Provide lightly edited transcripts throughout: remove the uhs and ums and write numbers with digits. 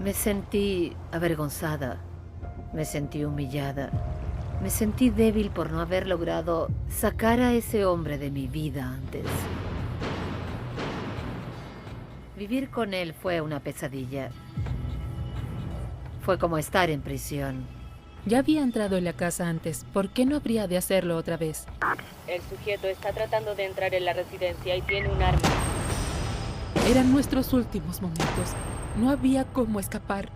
Me sentí avergonzada, me sentí humillada, me sentí débil por no haber logrado sacar a ese hombre de mi vida antes. Vivir con él fue una pesadilla. Fue como estar en prisión. Ya había entrado en la casa antes. ¿Por qué no habría de hacerlo otra vez? El sujeto está tratando de entrar en la residencia y tiene un arma. Eran nuestros últimos momentos. No había cómo escapar.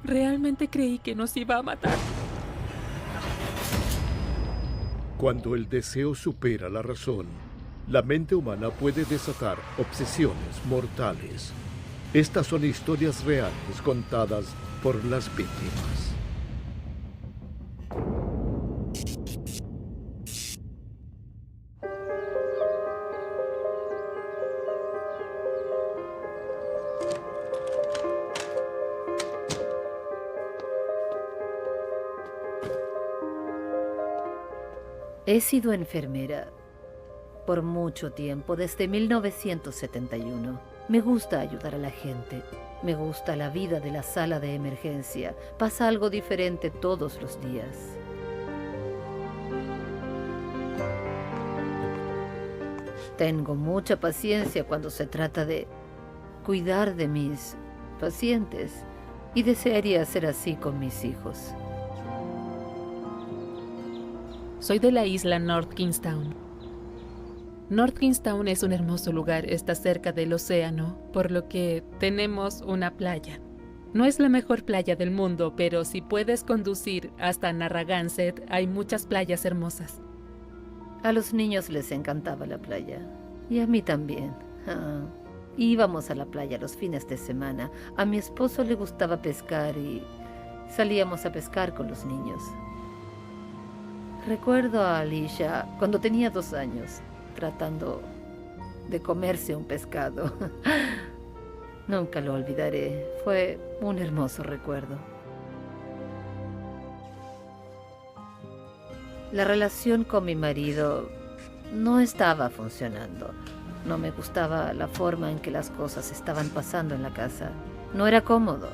Realmente creí que nos iba a matar. Cuando el deseo supera la razón, la mente humana puede desatar obsesiones mortales. Estas son historias reales contadas por las víctimas. He sido enfermera por mucho tiempo, desde 1971. Me gusta ayudar a la gente. Me gusta la vida de la sala de emergencia. Pasa algo diferente todos los días. Tengo mucha paciencia cuando se trata de cuidar de mis pacientes y desearía ser así con mis hijos. Soy de la isla North Kingstown. North Kingstown es un hermoso lugar, está cerca del océano, por lo que tenemos una playa. No es la mejor playa del mundo, pero si puedes conducir hasta Narragansett, hay muchas playas hermosas. A los niños les encantaba la playa, y a mí también. Íbamos a la playa los fines de semana. A mi esposo le gustaba pescar y salíamos a pescar con los niños. Recuerdo a Alicia cuando tenía 2 años, tratando de comerse un pescado. Nunca lo olvidaré. Fue un hermoso recuerdo. La relación con mi marido no estaba funcionando. No me gustaba la forma en que las cosas estaban pasando en la casa. No era cómodo.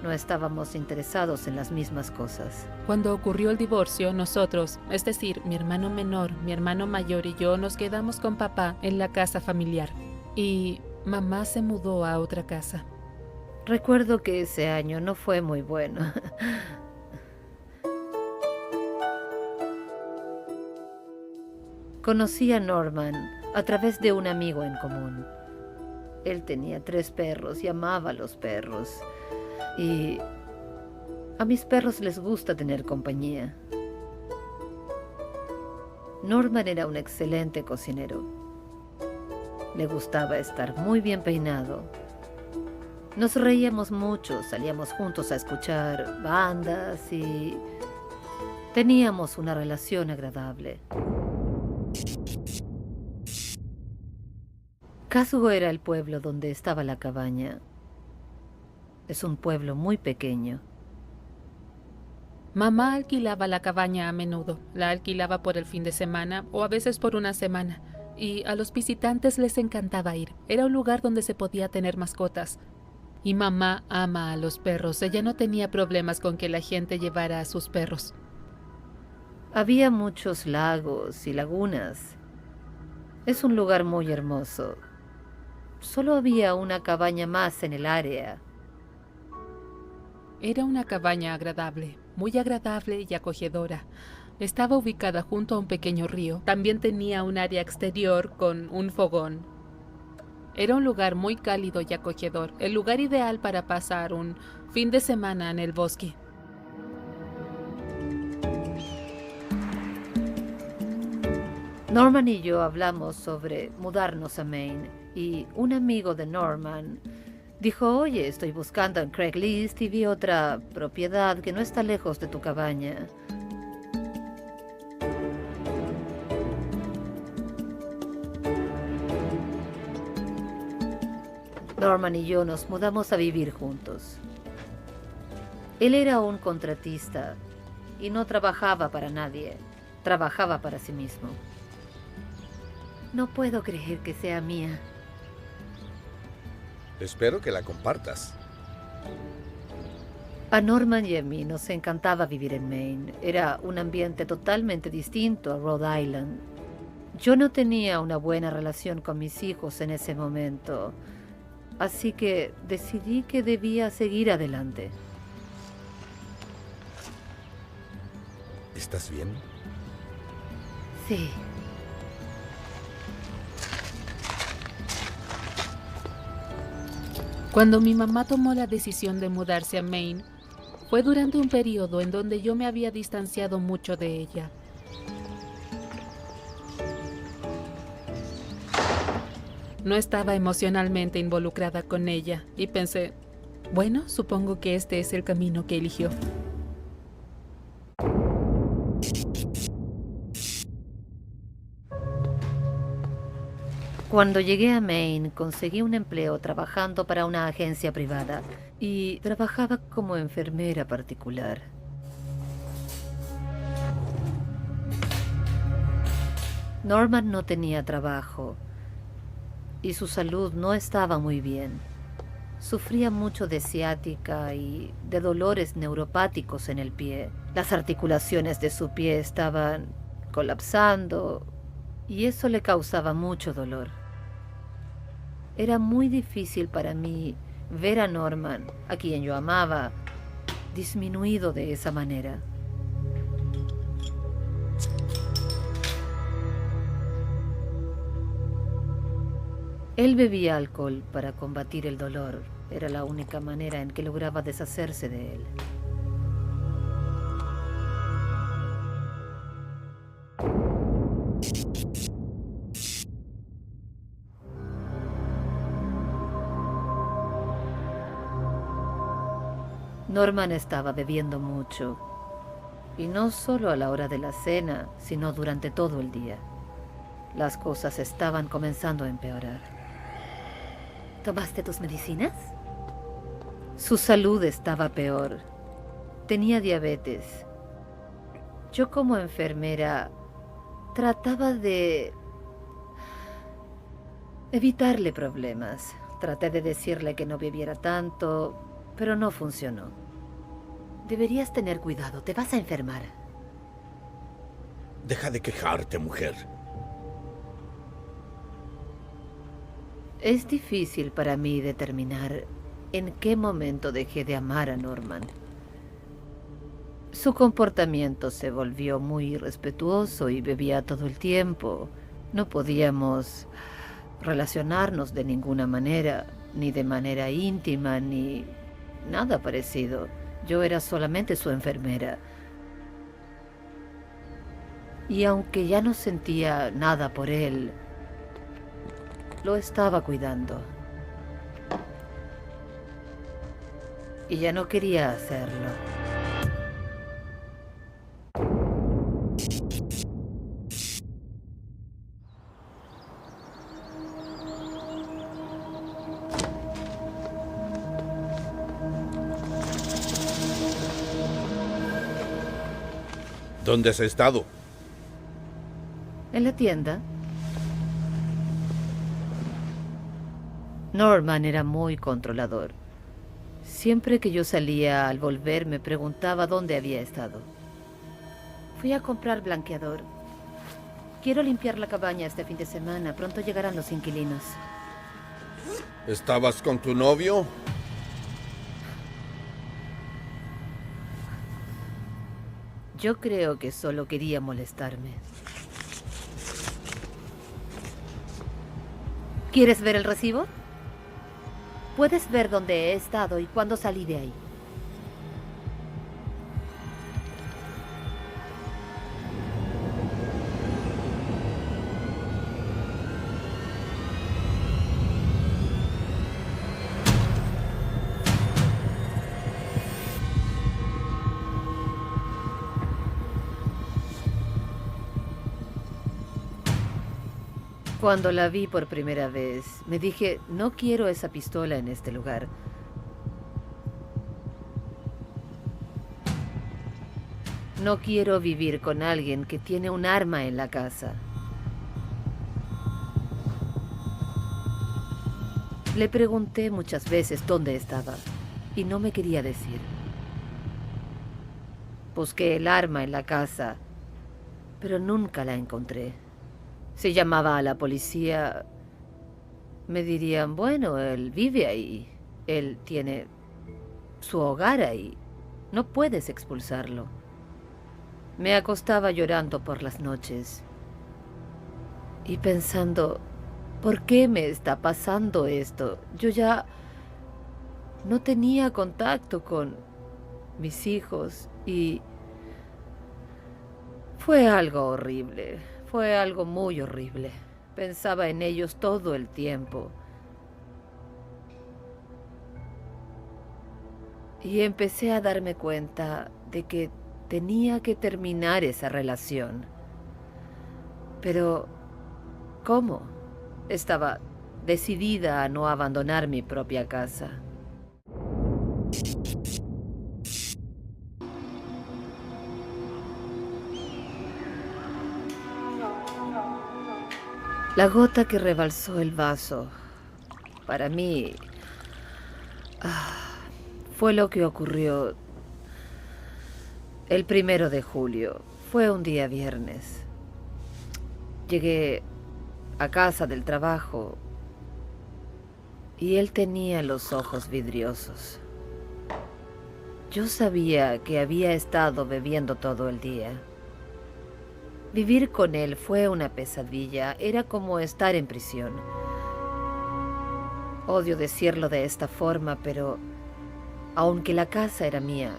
No estábamos interesados en las mismas cosas. Cuando ocurrió el divorcio, nosotros, es decir, mi hermano menor, mi hermano mayor y yo, nos quedamos con papá en la casa familiar. Y mamá se mudó a otra casa. Recuerdo que ese año no fue muy bueno. Conocí a Norman a través de un amigo en común. Él tenía 3 perros y amaba a los perros. Y a mis perros les gusta tener compañía. Norman era un excelente cocinero. Le gustaba estar muy bien peinado. Nos reíamos mucho, salíamos juntos a escuchar bandas y teníamos una relación agradable. Casgo era el pueblo donde estaba la cabaña. Es un pueblo muy pequeño. Mamá alquilaba la cabaña a menudo. La alquilaba por el fin de semana o a veces por una semana. Y a los visitantes les encantaba ir. Era un lugar donde se podía tener mascotas. Y mamá ama a los perros. Ella no tenía problemas con que la gente llevara a sus perros. Había muchos lagos y lagunas. Es un lugar muy hermoso. Solo había una cabaña más en el área. Era una cabaña agradable, muy agradable y acogedora. Estaba ubicada junto a un pequeño río. También tenía un área exterior con un fogón. Era un lugar muy cálido y acogedor, el lugar ideal para pasar un fin de semana en el bosque. Norman y yo hablamos sobre mudarnos a Maine y un amigo de Norman dijo, oye, estoy buscando en Craigslist y vi otra propiedad que no está lejos de tu cabaña. Norman y yo nos mudamos a vivir juntos. Él era un contratista y no trabajaba para nadie, trabajaba para sí mismo. No puedo creer que sea mía. Espero que la compartas. A Norman y a mí nos encantaba vivir en Maine. Era un ambiente totalmente distinto a Rhode Island. Yo no tenía una buena relación con mis hijos en ese momento, así que decidí que debía seguir adelante. ¿Estás bien? Sí. Cuando mi mamá tomó la decisión de mudarse a Maine, fue durante un periodo en donde yo me había distanciado mucho de ella. No estaba emocionalmente involucrada con ella y pensé, bueno, supongo que este es el camino que eligió. Cuando llegué a Maine, conseguí un empleo trabajando para una agencia privada y trabajaba como enfermera particular. Norman no tenía trabajo y su salud no estaba muy bien. Sufría mucho de ciática y de dolores neuropáticos en el pie. Las articulaciones de su pie estaban colapsando y eso le causaba mucho dolor. Era muy difícil para mí ver a Norman, a quien yo amaba, disminuido de esa manera. Él bebía alcohol para combatir el dolor. Era la única manera en que lograba deshacerse de él. Norman estaba bebiendo mucho, y no solo a la hora de la cena, sino durante todo el día. Las cosas estaban comenzando a empeorar. ¿Tomaste tus medicinas? Su salud estaba peor. Tenía diabetes. Yo como enfermera trataba de evitarle problemas. Traté de decirle que no bebiera tanto, pero no funcionó. Deberías tener cuidado, te vas a enfermar. Deja de quejarte, mujer. Es difícil para mí determinar en qué momento dejé de amar a Norman. Su comportamiento se volvió muy irrespetuoso y bebía todo el tiempo. No podíamos relacionarnos de ninguna manera, ni de manera íntima, ni nada parecido. Yo era solamente su enfermera. Y aunque ya no sentía nada por él, lo estaba cuidando. Y ya no quería hacerlo. ¿Dónde has estado? En la tienda. Norman era muy controlador. Siempre que yo salía, al volver me preguntaba dónde había estado. Fui a comprar blanqueador. Quiero limpiar la cabaña este fin de semana. Pronto llegarán los inquilinos. ¿Estabas con tu novio? Yo creo que solo quería molestarme. ¿Quieres ver el recibo? Puedes ver dónde he estado y cuándo salí de ahí. Cuando la vi por primera vez, me dije, no quiero esa pistola en este lugar. No quiero vivir con alguien que tiene un arma en la casa. Le pregunté muchas veces dónde estaba, y no me quería decir. Busqué el arma en la casa, pero nunca la encontré. Si llamaba a la policía, me dirían, bueno, él vive ahí, él tiene su hogar ahí, no puedes expulsarlo. Me acostaba llorando por las noches y pensando, ¿por qué me está pasando esto? Yo ya no tenía contacto con mis hijos y fue algo horrible, fue algo muy horrible. Pensaba en ellos todo el tiempo. Y empecé a darme cuenta de que tenía que terminar esa relación. Pero, ¿cómo? Estaba decidida a no abandonar mi propia casa. La gota que rebalsó el vaso, para mí, fue lo que ocurrió el 1 de julio. Fue un día viernes. Llegué a casa del trabajo y él tenía los ojos vidriosos. Yo sabía que había estado bebiendo todo el día. Vivir con él fue una pesadilla, era como estar en prisión. Odio decirlo de esta forma, pero aunque la casa era mía,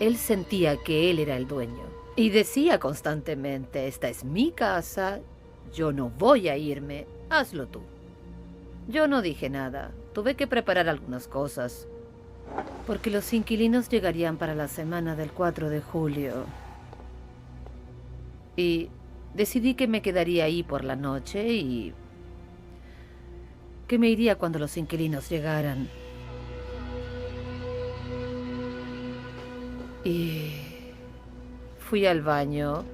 él sentía que él era el dueño. Y decía constantemente, esta es mi casa, yo no voy a irme, hazlo tú. Yo no dije nada, tuve que preparar algunas cosas, porque los inquilinos llegarían para la semana del 4 de julio. Y decidí que me quedaría ahí por la noche y que me iría cuando los inquilinos llegaran. Y fui al baño,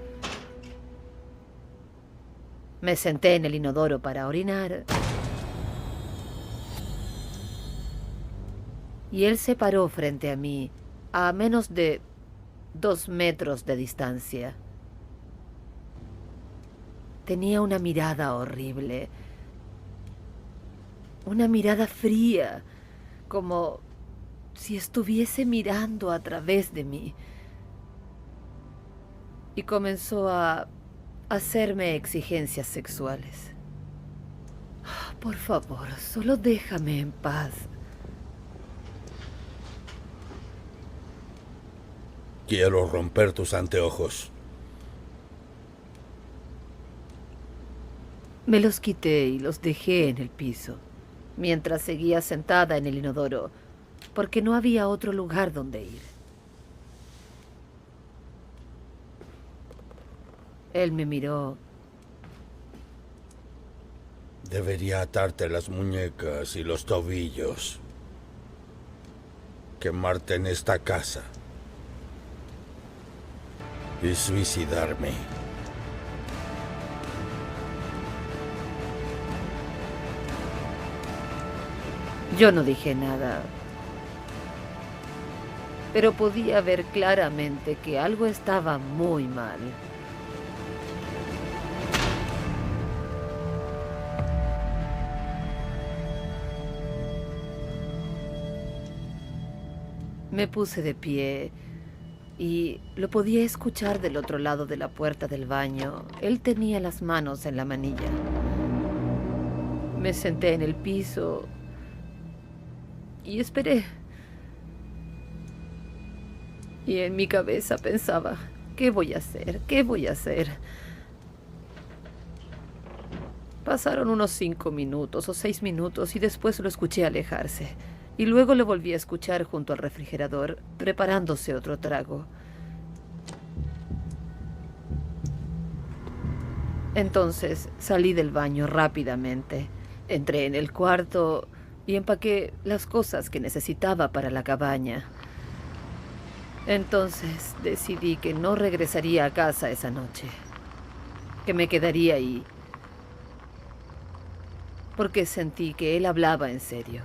me senté en el inodoro para orinar y él se paró frente a mí a menos de 2 metros de distancia. Tenía una mirada horrible, una mirada fría, como si estuviese mirando a través de mí. Y comenzó a hacerme exigencias sexuales. Por favor, solo déjame en paz. Quiero romper tus anteojos. Me los quité y los dejé en el piso, mientras seguía sentada en el inodoro, porque no había otro lugar donde ir. Él me miró. Debería atarte las muñecas y los tobillos. Quemarte en esta casa. Y suicidarme. Yo no dije nada, pero podía ver claramente que algo estaba muy mal. Me puse de pie y lo podía escuchar del otro lado de la puerta del baño. Él tenía las manos en la manilla. Me senté en el piso y esperé. Y en mi cabeza pensaba, ¿qué voy a hacer? ¿Qué voy a hacer? Pasaron unos 5 minutos o 6 minutos y después lo escuché alejarse. Y luego lo volví a escuchar junto al refrigerador, preparándose otro trago. Entonces salí del baño rápidamente. Entré en el cuarto y empaqué las cosas que necesitaba para la cabaña. Entonces decidí que no regresaría a casa esa noche, que me quedaría ahí, porque sentí que él hablaba en serio.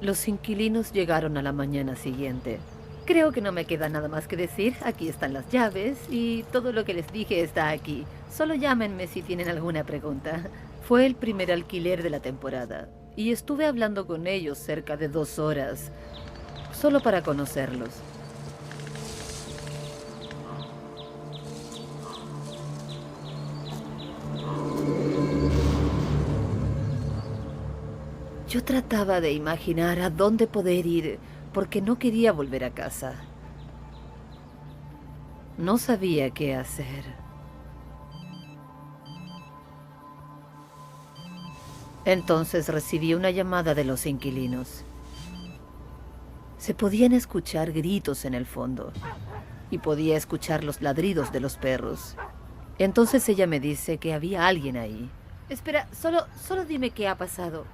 Los inquilinos llegaron a la mañana siguiente. Creo que no me queda nada más que decir. Aquí están las llaves y todo lo que les dije está aquí. Solo llámenme si tienen alguna pregunta. Fue el primer alquiler de la temporada y estuve hablando con ellos cerca de 2 horas, solo para conocerlos. Yo trataba de imaginar a dónde poder ir porque no quería volver a casa. No sabía qué hacer. Entonces recibí una llamada de los inquilinos. Se podían escuchar gritos en el fondo y podía escuchar los ladridos de los perros. Entonces ella me dice que había alguien ahí. Espera, solo dime qué ha pasado.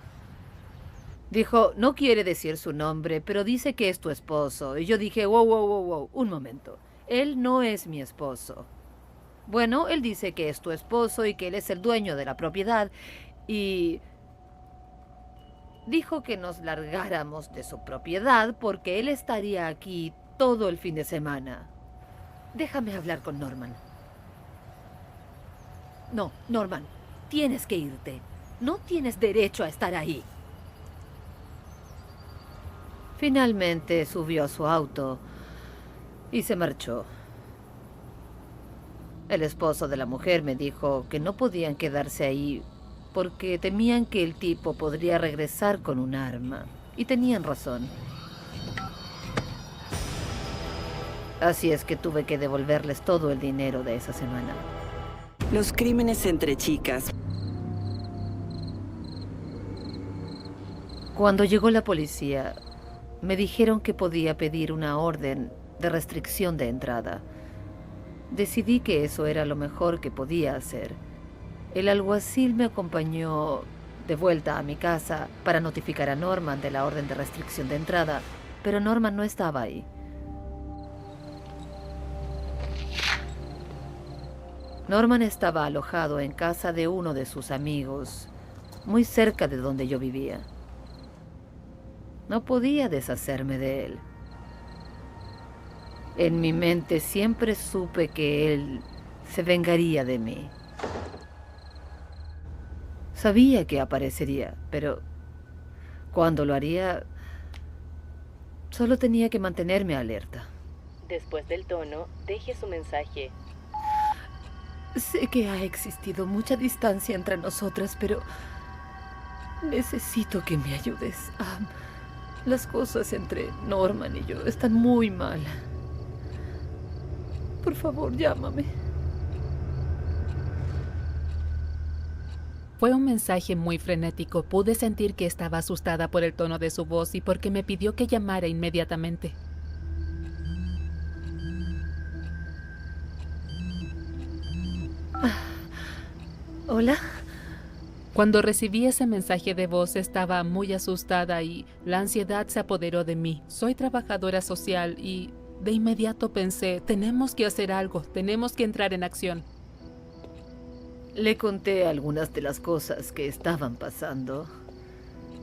Dijo, no quiere decir su nombre, pero dice que es tu esposo. Y yo dije, wow, un momento. Él no es mi esposo. Bueno, él dice que es tu esposo y que él es el dueño de la propiedad. Y dijo que nos largáramos de su propiedad porque él estaría aquí todo el fin de semana. Déjame hablar con Norman. No, Norman, tienes que irte. No tienes derecho a estar ahí. Finalmente subió a su auto y se marchó. El esposo de la mujer me dijo que no podían quedarse ahí porque temían que el tipo podría regresar con un arma. Y tenían razón. Así es que tuve que devolverles todo el dinero de esa semana. Los crímenes entre chicas. Cuando llegó la policía, me dijeron que podía pedir una orden de restricción de entrada. Decidí que eso era lo mejor que podía hacer. El alguacil me acompañó de vuelta a mi casa para notificar a Norman de la orden de restricción de entrada, pero Norman no estaba ahí. Norman estaba alojado en casa de uno de sus amigos, muy cerca de donde yo vivía. No podía deshacerme de él. En mi mente siempre supe que él se vengaría de mí. Sabía que aparecería, pero cuando lo haría, solo tenía que mantenerme alerta. Después del tono, deje su mensaje. Sé que ha existido mucha distancia entre nosotras, pero necesito que me ayudes. Las cosas entre Norman y yo están muy mal. Por favor, llámame. Fue un mensaje muy frenético. Pude sentir que estaba asustada por el tono de su voz y porque me pidió que llamara inmediatamente. ¿Hola? Cuando recibí ese mensaje de voz estaba muy asustada y la ansiedad se apoderó de mí. Soy trabajadora social y de inmediato pensé, tenemos que hacer algo, tenemos que entrar en acción. Le conté algunas de las cosas que estaban pasando.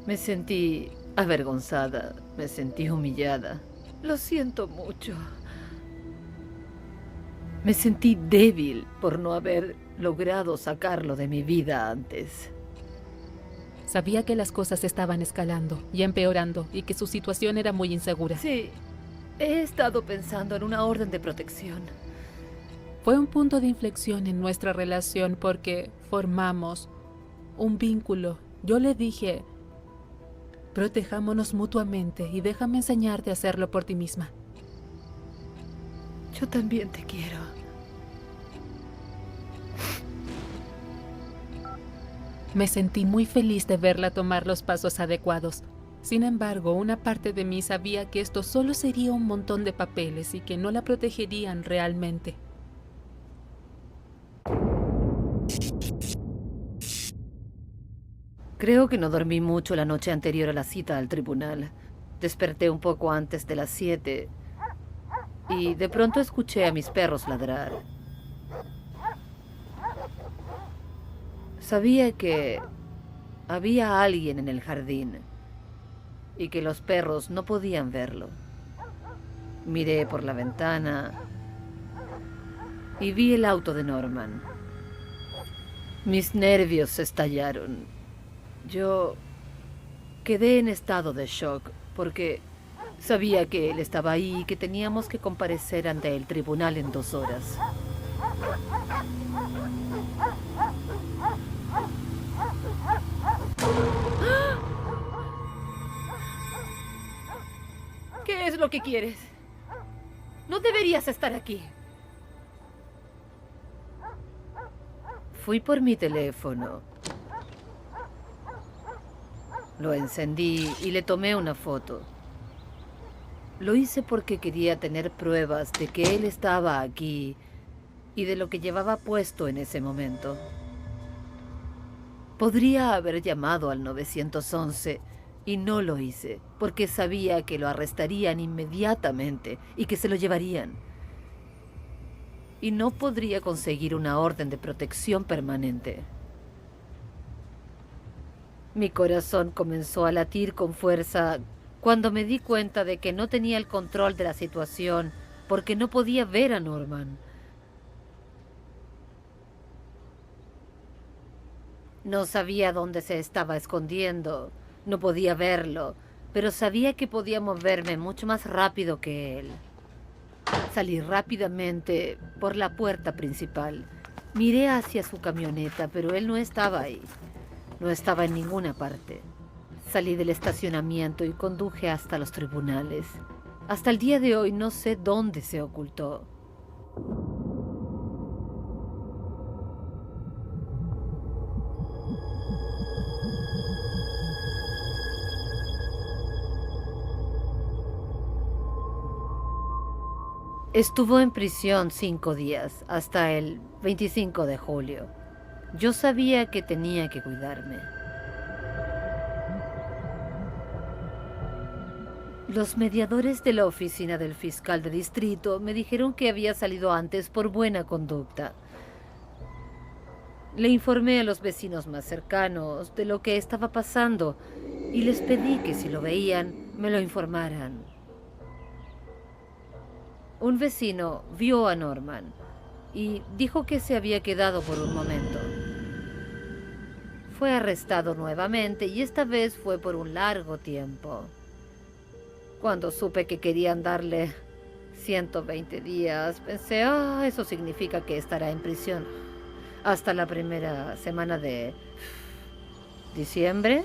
Me sentí avergonzada, me sentí humillada. Lo siento mucho. Me sentí débil por no haber logrado sacarlo de mi vida antes. Sabía que las cosas estaban escalando y empeorando y que su situación era muy insegura. Sí, he estado pensando en una orden de protección. Fue un punto de inflexión en nuestra relación porque formamos un vínculo. Yo le dije, protejámonos mutuamente y déjame enseñarte a hacerlo por ti misma. Yo también te quiero. Me sentí muy feliz de verla tomar los pasos adecuados. Sin embargo, una parte de mí sabía que esto solo sería un montón de papeles y que no la protegerían realmente. Creo que no dormí mucho la noche anterior a la cita al tribunal. Desperté un poco antes de las 7 y de pronto escuché a mis perros ladrar. Sabía que había alguien en el jardín y que los perros no podían verlo. Miré por la ventana y vi el auto de Norman. Mis nervios estallaron. Yo quedé en estado de shock porque sabía que él estaba ahí y que teníamos que comparecer ante el tribunal en 2 horas. ¿Qué es lo que quieres? No deberías estar aquí. Fui por mi teléfono. Lo encendí y le tomé una foto. Lo hice porque quería tener pruebas de que él estaba aquí y de lo que llevaba puesto en ese momento. Podría haber llamado al 911 y no lo hice, porque sabía que lo arrestarían inmediatamente y que se lo llevarían. Y no podría conseguir una orden de protección permanente. Mi corazón comenzó a latir con fuerza cuando me di cuenta de que no tenía el control de la situación porque no podía ver a Norman. No sabía dónde se estaba escondiendo, no podía verlo, pero sabía que podía moverme mucho más rápido que él. Salí rápidamente por la puerta principal. Miré hacia su camioneta, pero él no estaba ahí. No estaba en ninguna parte. Salí del estacionamiento y conduje hasta los tribunales. Hasta el día de hoy no sé dónde se ocultó. Estuvo en prisión 5 días, hasta el 25 de julio. Yo sabía que tenía que cuidarme. Los mediadores de la oficina del fiscal de distrito me dijeron que había salido antes por buena conducta. Le informé a los vecinos más cercanos de lo que estaba pasando y les pedí que si lo veían, me lo informaran. Un vecino vio a Norman y dijo que se había quedado por un momento. Fue arrestado nuevamente y esta vez fue por un largo tiempo. Cuando supe que querían darle 120 días, pensé, eso significa que estará en prisión hasta la primera semana de diciembre.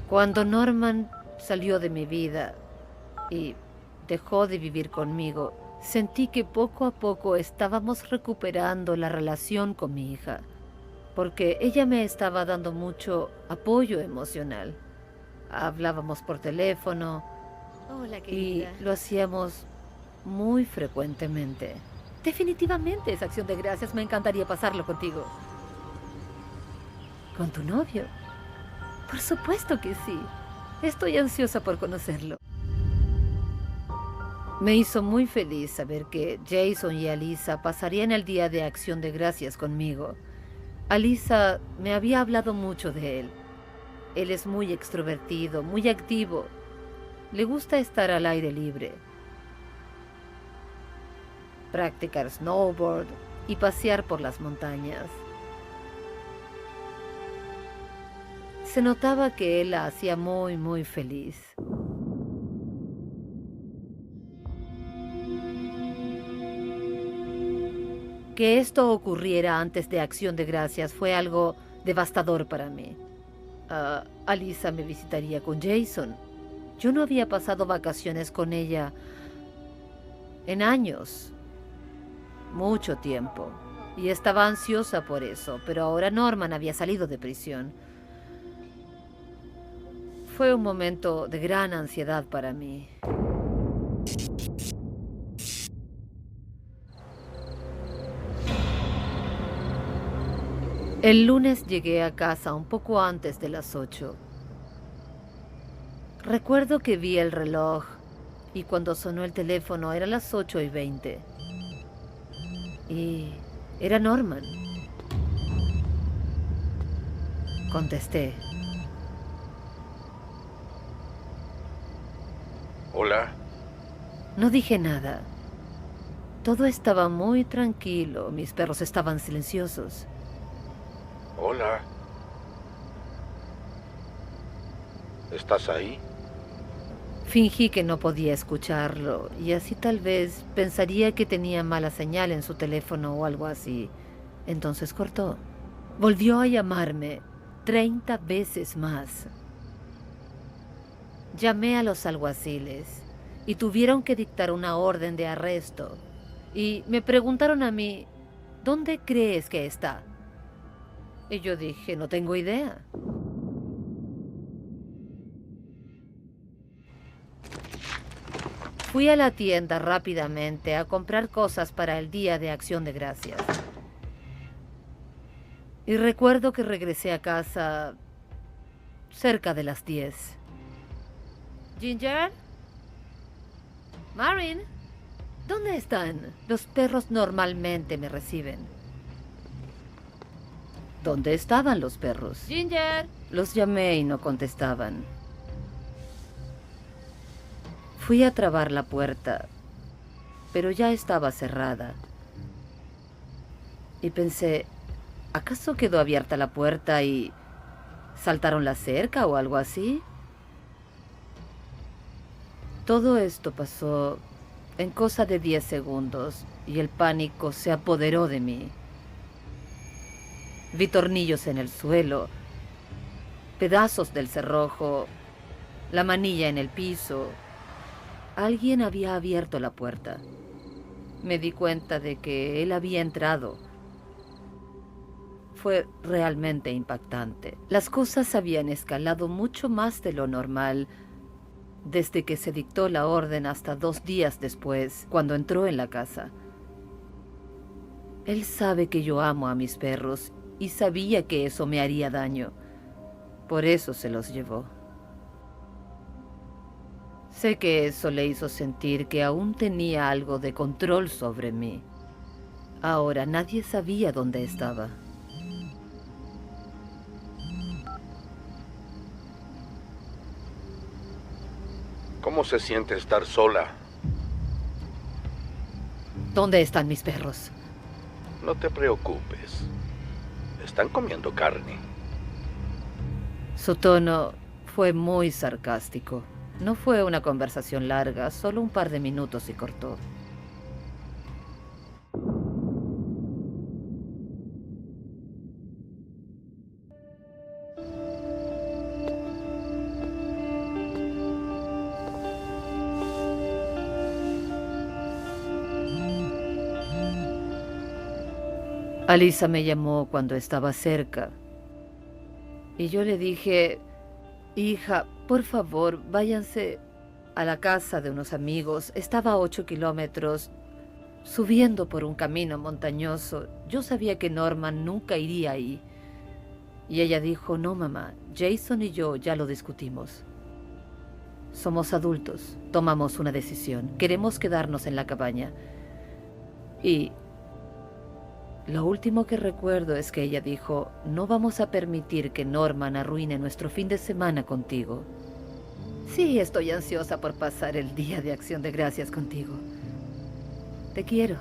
Cuando Norman salió de mi vida y dejó de vivir conmigo, sentí que poco a poco estábamos recuperando la relación con mi hija, porque ella me estaba dando mucho apoyo emocional. Hablábamos por teléfono. Hola, querida. Y lo hacíamos muy frecuentemente. Definitivamente es Acción de Gracias. Me encantaría pasarlo contigo. ¿Con tu novio? Por supuesto que sí. Estoy ansiosa por conocerlo. Me hizo muy feliz saber que Jason y Alisa pasarían el día de Acción de Gracias conmigo. Alisa me había hablado mucho de él. Él es muy extrovertido, muy activo. Le gusta estar al aire libre, practicar snowboard y pasear por las montañas. Se notaba que él la hacía muy, muy feliz. Que esto ocurriera antes de Acción de Gracias fue algo devastador para mí. Alisa me visitaría con Jason. Yo no había pasado vacaciones con ella en años, mucho tiempo, y estaba ansiosa por eso, pero ahora Norman había salido de prisión. Fue un momento de gran ansiedad para mí. El lunes llegué a casa un poco antes de las 8. Recuerdo que vi el reloj y cuando sonó el teléfono eran las 8:20. Y era Norman. Contesté. Hola. No dije nada. Todo estaba muy tranquilo. Mis perros estaban silenciosos. Hola. ¿Estás ahí? Fingí que no podía escucharlo y así tal vez pensaría que tenía mala señal en su teléfono o algo así. Entonces cortó. Volvió a llamarme 30 veces más. Llamé a los alguaciles y tuvieron que dictar una orden de arresto. Y me preguntaron a mí, ¿dónde crees que está? Y yo dije, no tengo idea. Fui a la tienda rápidamente a comprar cosas para el Día de Acción de Gracias. Y recuerdo que regresé a casa cerca de las 10. ¿Ginger? ¿Marin? ¿Dónde están? Los perros normalmente me reciben. ¿Dónde estaban los perros? ¡Ginger! Los llamé y no contestaban. Fui a trabar la puerta, pero ya estaba cerrada. Y pensé, ¿acaso quedó abierta la puerta y saltaron la cerca o algo así? Todo esto pasó en cosa de 10 segundos y el pánico se apoderó de mí. Vi tornillos en el suelo, pedazos del cerrojo, la manilla en el piso. Alguien había abierto la puerta. Me di cuenta de que él había entrado. Fue realmente impactante. Las cosas habían escalado mucho más de lo normal desde que se dictó la orden hasta 2 días después, cuando entró en la casa. Él sabe que yo amo a mis perros y sabía que eso me haría daño. Por eso se los llevó. Sé que eso le hizo sentir que aún tenía algo de control sobre mí. Ahora nadie sabía dónde estaba. ¿Cómo se siente estar sola? ¿Dónde están mis perros? No te preocupes. Están comiendo carne. Su tono fue muy sarcástico. No fue una conversación larga, solo un par de minutos y cortó. Alisa me llamó cuando estaba cerca. Y yo le dije, hija, por favor, váyanse a la casa de unos amigos. Estaba a 8 kilómetros, subiendo por un camino montañoso. Yo sabía que Norman nunca iría ahí. Y ella dijo, no, mamá, Jason y yo ya lo discutimos. Somos adultos, tomamos una decisión. Queremos quedarnos en la cabaña. Y lo último que recuerdo es que ella dijo, no vamos a permitir que Norman arruine nuestro fin de semana contigo. Sí, estoy ansiosa por pasar el Día de Acción de Gracias contigo. Te quiero.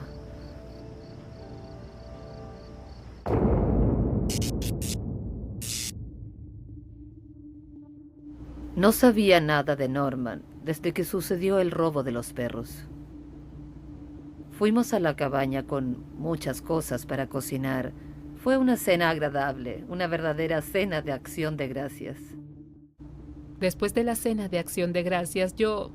No sabía nada de Norman desde que sucedió el robo de los perros. Fuimos a la cabaña con muchas cosas para cocinar. Fue una cena agradable, una verdadera cena de acción de gracias. Después de la cena de Acción de Gracias, yo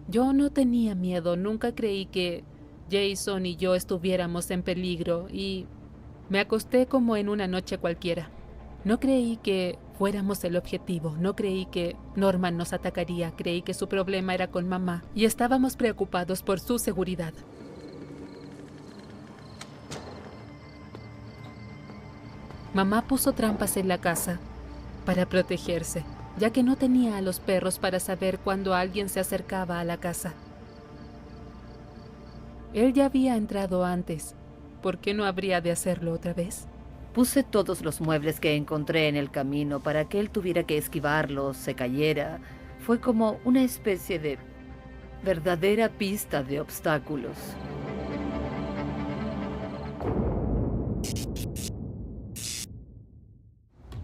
no tenía miedo. Nunca creí que Jason y yo estuviéramos en peligro y me acosté como en una noche cualquiera. No creí que fuéramos el objetivo, no creí que Norman nos atacaría, creí que su problema era con mamá y estábamos preocupados por su seguridad. Mamá puso trampas en la casa para protegerse, ya que no tenía a los perros para saber cuándo alguien se acercaba a la casa. Él ya había entrado antes. ¿Por qué no habría de hacerlo otra vez? Puse todos los muebles que encontré en el camino para que él tuviera que esquivarlos, se cayera. Fue como una especie de verdadera pista de obstáculos.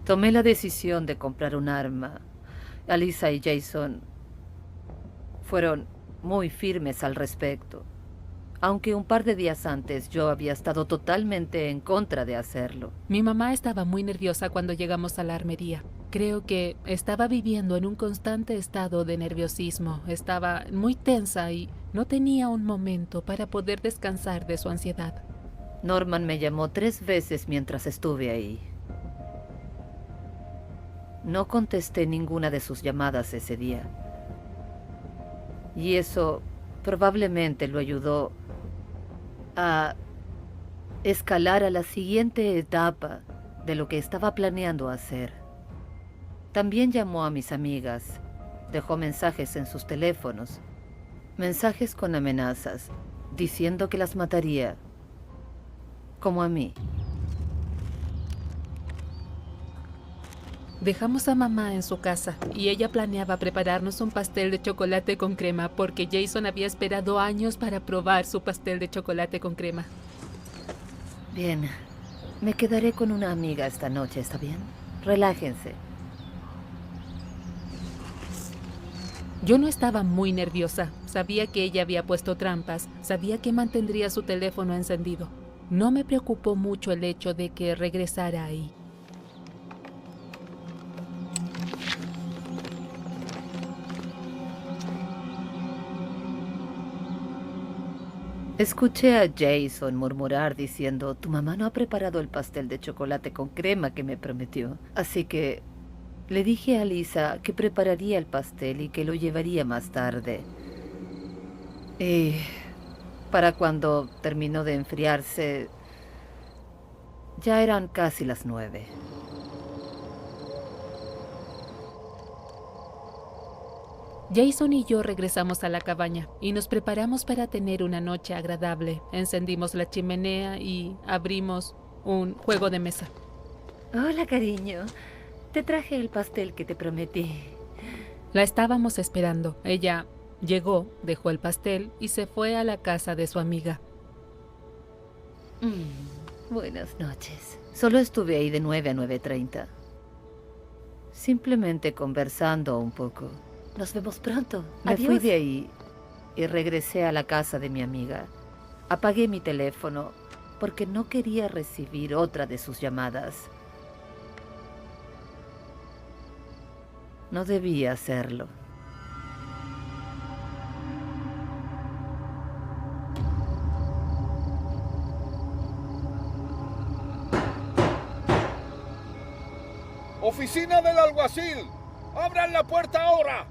Tomé la decisión de comprar un arma. Alyssa y Jason fueron muy firmes al respecto, aunque un par de días antes yo había estado totalmente en contra de hacerlo. Mi mamá estaba muy nerviosa cuando llegamos a la armería. Creo que estaba viviendo en un constante estado de nerviosismo. Estaba muy tensa y no tenía un momento para poder descansar de su ansiedad. Norman me llamó 3 veces mientras estuve ahí. No contesté ninguna de sus llamadas ese día. Y eso probablemente lo ayudó a escalar a la siguiente etapa de lo que estaba planeando hacer. También llamó a mis amigas, dejó mensajes en sus teléfonos, mensajes con amenazas, diciendo que las mataría, como a mí. Dejamos a mamá en su casa y ella planeaba prepararnos un pastel de chocolate con crema porque Jason había esperado años para probar su pastel de chocolate con crema. Bien, me quedaré con una amiga esta noche, ¿está bien? Relájense. Yo no estaba muy nerviosa. Sabía que ella había puesto trampas. Sabía que mantendría su teléfono encendido. No me preocupó mucho el hecho de que regresara ahí. Escuché a Jason murmurar diciendo, tu mamá no ha preparado el pastel de chocolate con crema que me prometió. Así que le dije a Alyssa que prepararía el pastel y que lo llevaría más tarde. Y para cuando terminó de enfriarse, ya eran casi las 9. Jason y yo regresamos a la cabaña y nos preparamos para tener una noche agradable. Encendimos la chimenea y abrimos un juego de mesa. Hola, cariño. Te traje el pastel que te prometí. La estábamos esperando. Ella llegó, dejó el pastel y se fue a la casa de su amiga. Buenas noches. Solo estuve ahí de 9 a 9:30. Simplemente conversando un poco. Nos vemos pronto. Me fui de ahí y regresé a la casa de mi amiga. Apagué mi teléfono porque no quería recibir otra de sus llamadas. No debía hacerlo. ¡Oficina del alguacil! ¡Abran la puerta ahora!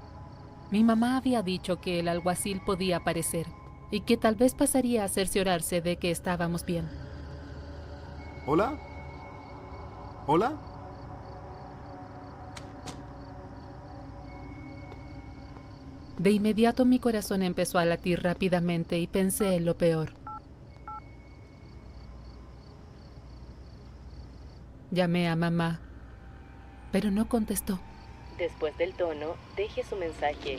Mi mamá había dicho que el alguacil podía aparecer y que tal vez pasaría a cerciorarse de que estábamos bien. ¿Hola? ¿Hola? De inmediato mi corazón empezó a latir rápidamente y pensé en lo peor. Llamé a mamá, pero no contestó. Después del tono, deje su mensaje.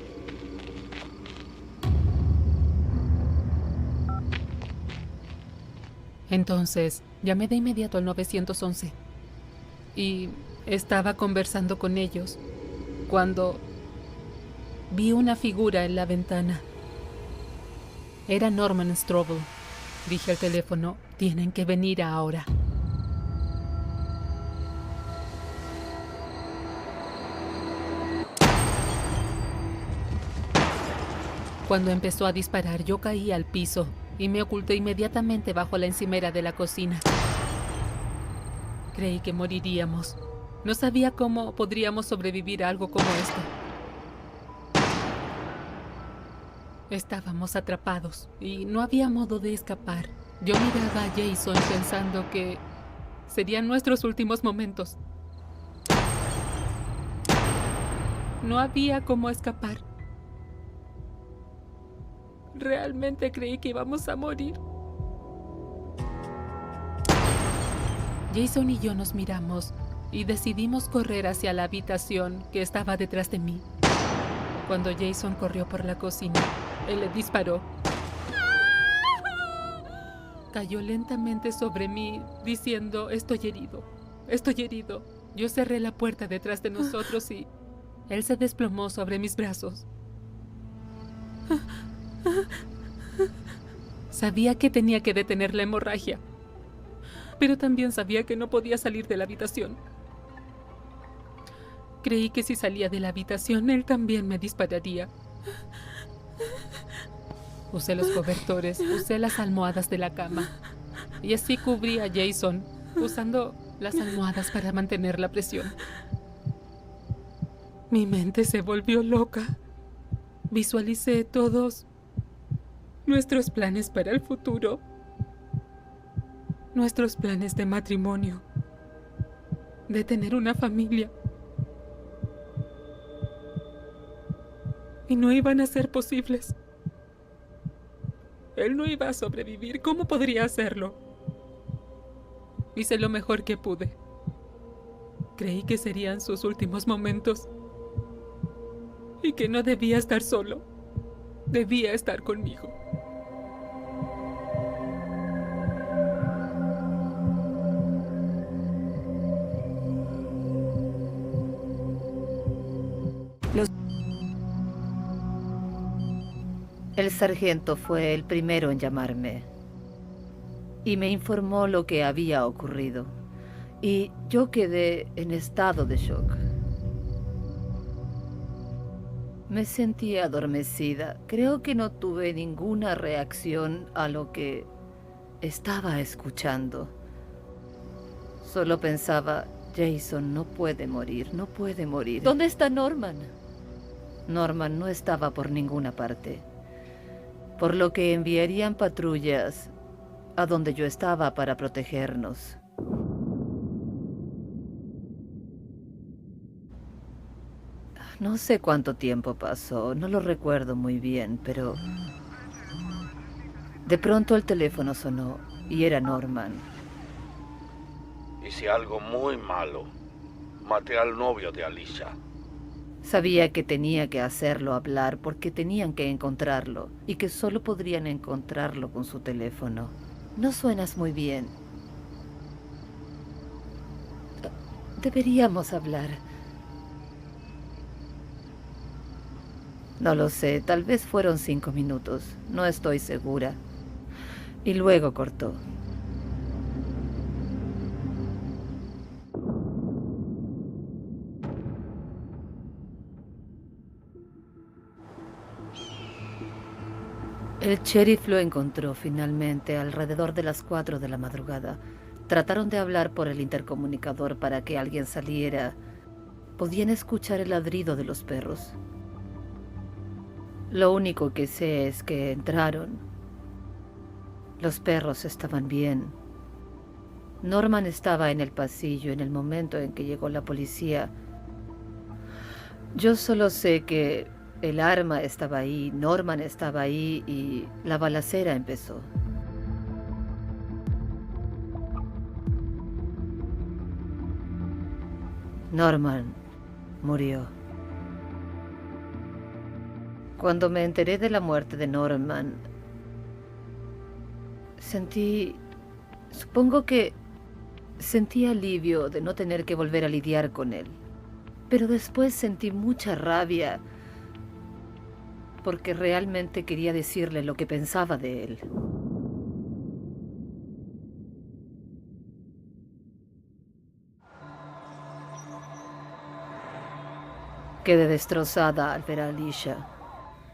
Entonces, llamé de inmediato al 911 y estaba conversando con ellos cuando vi una figura en la ventana. Era Norman Strobel. Dije al teléfono, tienen que venir ahora. Cuando empezó a disparar, yo caí al piso y me oculté inmediatamente bajo la encimera de la cocina. Creí que moriríamos. No sabía cómo podríamos sobrevivir a algo como esto. Estábamos atrapados y no había modo de escapar. Yo miraba a Jason pensando que serían nuestros últimos momentos. No había cómo escapar. Realmente creí que íbamos a morir. Jason y yo nos miramos y decidimos correr hacia la habitación que estaba detrás de mí. Cuando Jason corrió por la cocina, Él le disparó. Cayó lentamente sobre mí, diciendo, estoy herido, estoy herido. Yo cerré la puerta detrás de nosotros y él se desplomó sobre mis brazos. Sabía que tenía que detener la hemorragia, pero también sabía que no podía salir de la habitación. Creí que si salía de la habitación, él también me dispararía. Usé los cobertores, usé las almohadas de la cama, y así cubrí a Jason, usando las almohadas para mantener la presión. Mi mente se volvió loca. Visualicé todos nuestros planes para el futuro, nuestros planes de matrimonio, de tener una familia. Y no iban a ser posibles. Él no iba a sobrevivir. ¿Cómo podría hacerlo? Hice lo mejor que pude. Creí que serían sus últimos momentos. Y que no debía estar solo. Debía estar conmigo. El sargento fue el primero en llamarme y me informó lo que había ocurrido, y yo quedé en estado de shock. Me sentí adormecida. Creo que no tuve ninguna reacción a lo que estaba escuchando. Solo pensaba, Jason no puede morir, no puede morir. ¿Dónde está Norman? Norman no estaba por ninguna parte, por lo que enviarían patrullas a donde yo estaba para protegernos. No sé cuánto tiempo pasó, no lo recuerdo muy bien, pero de pronto el teléfono sonó y era Norman. Hice algo muy malo. Maté al novio de Alicia. Sabía que tenía que hacerlo hablar porque tenían que encontrarlo y que solo podrían encontrarlo con su teléfono. No suenas muy bien. Deberíamos hablar. No lo sé, tal vez fueron 5 minutos, no estoy segura. Y luego cortó. El sheriff lo encontró finalmente alrededor de las 4 de la madrugada. Trataron de hablar por el intercomunicador para que alguien saliera. Podían escuchar el ladrido de los perros. Lo único que sé es que entraron. Los perros estaban bien. Norman estaba en el pasillo en el momento en que llegó la policía. Yo solo sé que el arma estaba ahí, Norman estaba ahí y la balacera empezó. Norman murió. Cuando me enteré de la muerte de Norman, supongo que sentí alivio de no tener que volver a lidiar con él. Pero después sentí mucha rabia porque realmente quería decirle lo que pensaba de él. Quedé destrozada al ver a Alicia.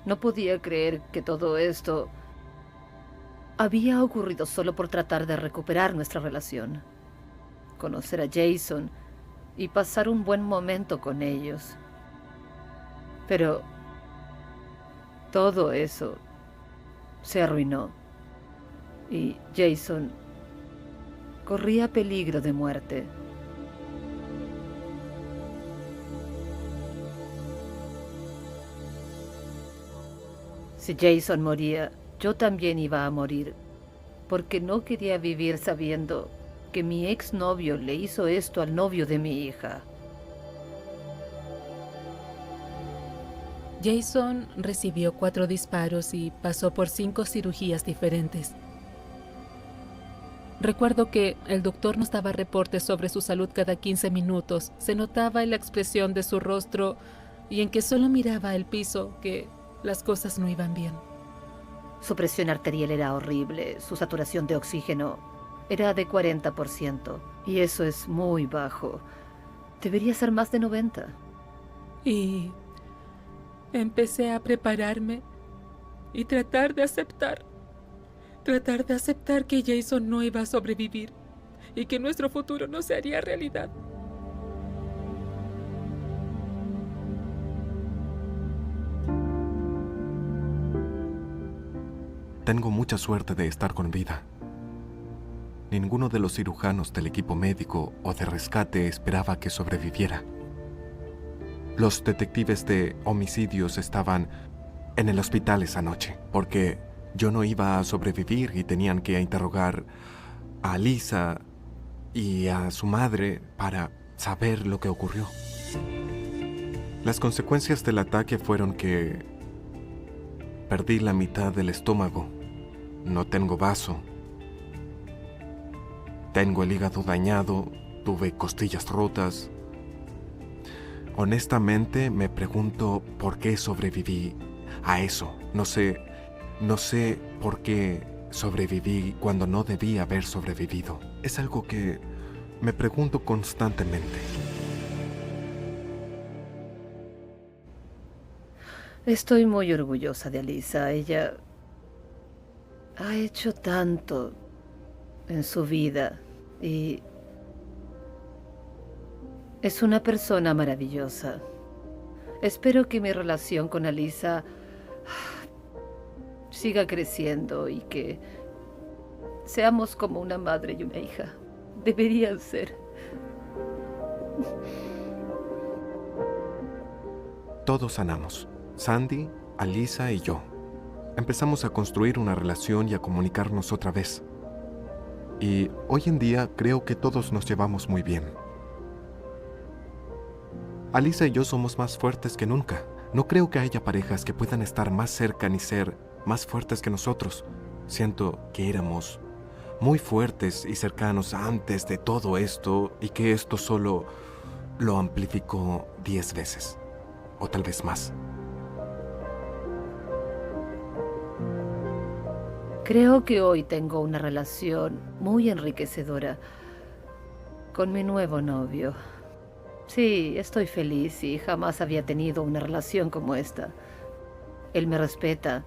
No podía creer que todo esto había ocurrido solo por tratar de recuperar nuestra relación, conocer a Jason y pasar un buen momento con ellos. Pero todo eso se arruinó y Jason corría peligro de muerte. Si Jason moría, yo también iba a morir, porque no quería vivir sabiendo que mi exnovio le hizo esto al novio de mi hija. Jason recibió 4 disparos y pasó por 5 cirugías diferentes. Recuerdo que el doctor nos daba reportes sobre su salud cada 15 minutos. Se notaba en la expresión de su rostro y en que solo miraba el piso que las cosas no iban bien. Su presión arterial era horrible, su saturación de oxígeno era de 40%, y eso es muy bajo. Debería ser más de 90. Y empecé a prepararme y tratar de aceptar que Jason no iba a sobrevivir y que nuestro futuro no se haría realidad. Tengo mucha suerte de estar con vida. Ninguno de los cirujanos del equipo médico o de rescate esperaba que sobreviviera. Los detectives de homicidios estaban en el hospital esa noche, porque yo no iba a sobrevivir y tenían que interrogar a Lisa y a su madre para saber lo que ocurrió. Las consecuencias del ataque fueron que perdí la mitad del estómago. No tengo vaso. Tengo el hígado dañado, tuve costillas rotas. Honestamente me pregunto por qué sobreviví a eso. No sé por qué sobreviví cuando no debía haber sobrevivido. Es algo que me pregunto constantemente. Estoy muy orgullosa de Alisa. Ella ha hecho tanto en su vida y es una persona maravillosa. Espero que mi relación con Alisa siga creciendo y que seamos como una madre y una hija. Deberían ser. Todos sanamos. Sandy, Alisa y yo. Empezamos a construir una relación y a comunicarnos otra vez. Y hoy en día creo que todos nos llevamos muy bien. Alisa y yo somos más fuertes que nunca. No creo que haya parejas que puedan estar más cerca ni ser más fuertes que nosotros. Siento que éramos muy fuertes y cercanos antes de todo esto y que esto solo lo amplificó 10 veces. O tal vez más. Creo que hoy tengo una relación muy enriquecedora con mi nuevo novio. Sí, estoy feliz y jamás había tenido una relación como esta. Él me respeta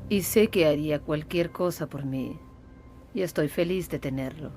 y sé que haría cualquier cosa por mí y estoy feliz de tenerlo.